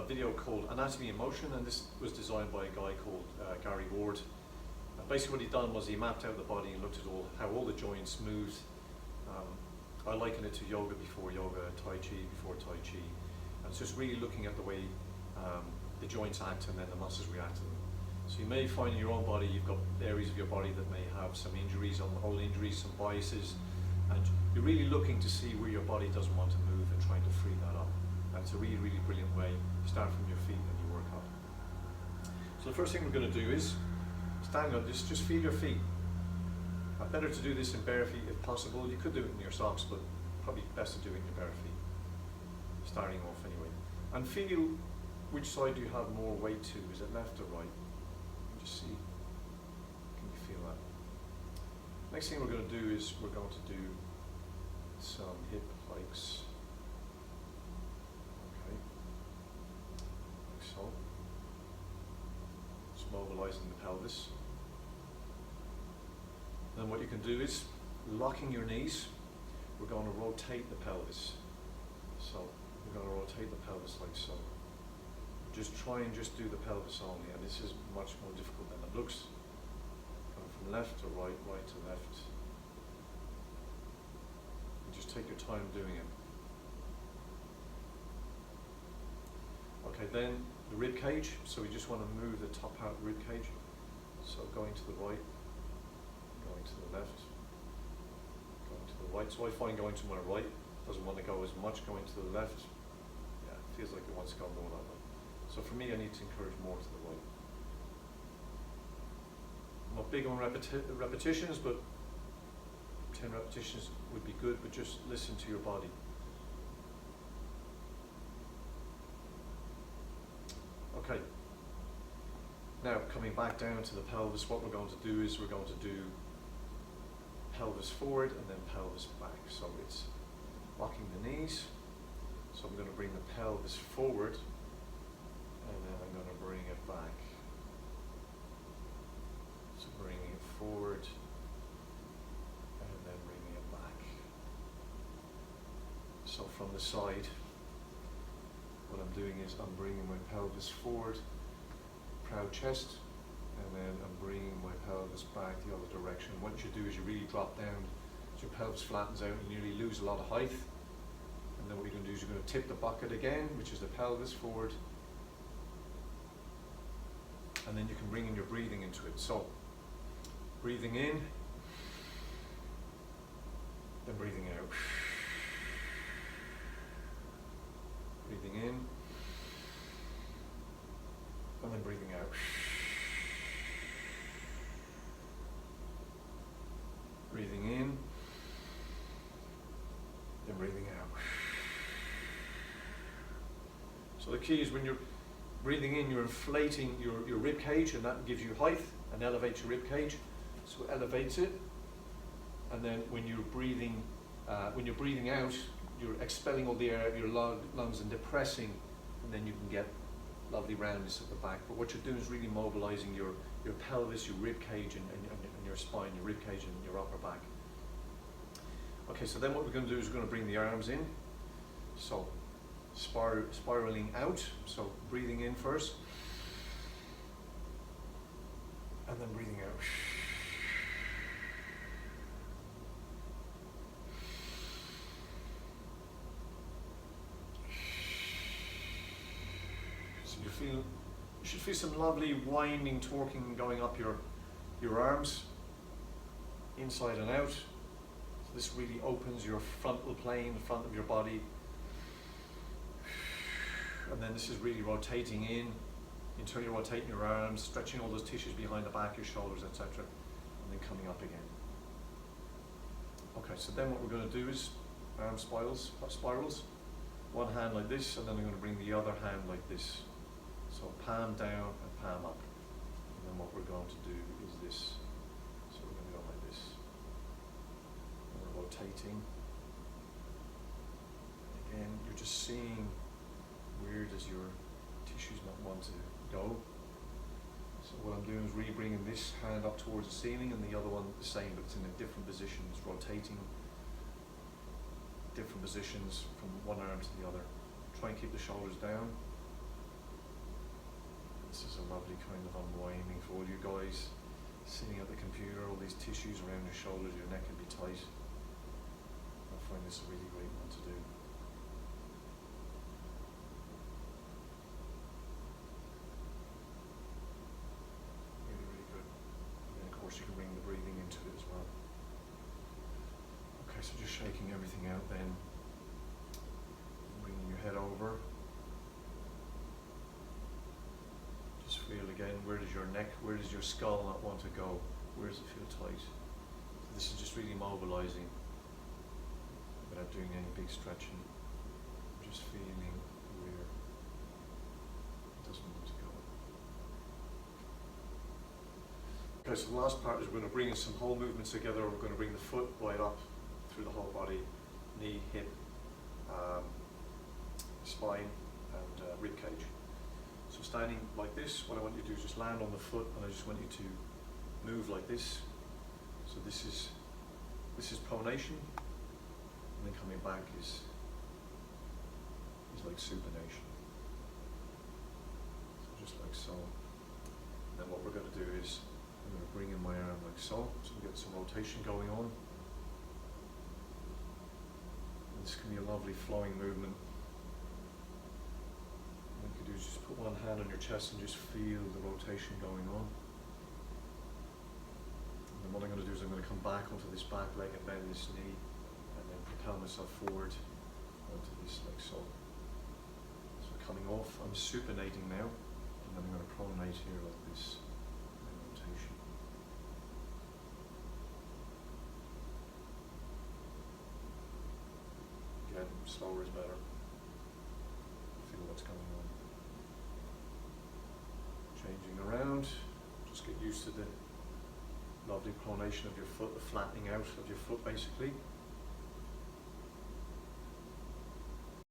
video called Anatomy in Motion, and this was designed by a guy called Gary Ward. Basically what he done was he mapped out the body and looked at how all the joints moved. I liken it to yoga before yoga, Tai Chi before Tai Chi. And it's just really looking at the way the joints act and then the muscles react to them. So you may find in your own body you've got areas of your body that may have some injuries, on the whole injuries, some biases, and you're really looking to see where your body doesn't want to move and trying to free that up. And it's a really, really brilliant way. You start from your feet and you work up. So the first thing we're going to do is stand up, just feel your feet. Better to do this in bare feet if possible. You could do it in your socks, but probably best to do it in your bare feet, starting off anyway. And feel which side you have more weight to. Is it left or right? Just see. Can you feel that? Next thing we're going to do is we're going to do some hip hikes. Okay. Like so. Just mobilizing the pelvis. Then what you can do is, locking your knees, we're going to rotate the pelvis. So we're going to rotate the pelvis like so. Just try and just do the pelvis only, and this is much more difficult than it looks. Going from left to right, right to left. And just take your time doing it. Okay, then the rib cage. So we just want to move the top part of the rib cage. So going to the right, going to the left, going to the right. So I find going to my right doesn't want to go as much, going to the left, yeah, it feels like it wants to go more that way. So for me, I need to encourage more to the right. I'm not big on repetitions, but 10 repetitions would be good, but just listen to your body. Okay. Now, coming back down to the pelvis, what we're going to do is we're going to do pelvis forward and then pelvis back. So it's locking the knees. So I'm going to bring the pelvis forward and then I'm going to bring it back. So bringing it forward and then bringing it back. So from the side, what I'm doing is I'm bringing my pelvis forward, proud chest, and then I'm bringing my pelvis back the other direction. What you do is you really drop down, so your pelvis flattens out and you nearly lose a lot of height. And then what you're going to do is you're going to tip the bucket again, which is the pelvis forward. And then you can bring in your breathing into it. So, breathing in, then breathing out. Breathing in, and then breathing out. Breathing in, then breathing out. So the key is when you're breathing in, you're inflating your rib cage, and that gives you height and elevates your rib cage. So it elevates it. And then when you're breathing out, you're expelling all the air out of your lungs and depressing, and then you can get lovely roundness at the back. But what you're doing is really mobilizing your pelvis, your rib cage, and your spine, your rib cage and your upper back. Okay, so then what we're going to do is we're going to bring the arms in. So spiraling out, so breathing in first, and then breathing out. So you should feel some lovely winding, torquing going up your arms, inside and out. So this really opens your frontal plane, the front of your body. And then this is really rotating in, until you're rotating your arms, stretching all those tissues behind the back, your shoulders, etc. And then coming up again. Okay, so then what we're going to do is arm spirals. One hand like this, and then I'm going to bring the other hand like this. So palm down and palm up. And then what we're going to do is this. So we're going to go like this. And we're rotating. Again, you're just seeing where does your tissues not want to go. So what I'm doing is really bringing this hand up towards the ceiling and the other one the same, but it's in a different position. It's rotating different positions from one arm to the other. Try and keep the shoulders down. This is a lovely kind of unwinding for all you guys sitting at the computer, all these tissues around your shoulders, your neck can be tight. I find this a really great one to do. Really, really good. And of course you can bring the breathing into it as well. Okay, so just shaking everything out then. Bringing your head over. Just feel again, where does your neck, where does your skull not want to go? Where does it feel tight? So this is just really mobilizing without doing any big stretching. Just feeling where it doesn't want to go. Okay, so the last part is we're going to bring in some whole movements together. We're going to bring the foot right up through the whole body, knee, hip, spine, and rib cage. So standing like this, what I want you to do is just land on the foot, and I just want you to move like this. So this is pronation, and then coming back is like supination. So just like so. And then what we're going to do is I'm going to bring in my arm like so we get some rotation going on. And this can be a lovely flowing movement. What you can do is just put one hand on your chest and just feel the rotation going on. And then what I'm going to do is I'm going to come back onto this back leg and bend this knee, and then propel myself forward onto this like so. So coming off, I'm supinating now, and then I'm going to pronate here like this, and rotation. Again, slower is better. Feel what's going on. Changing around, just get used to the lovely pronation of your foot, the flattening out of your foot basically.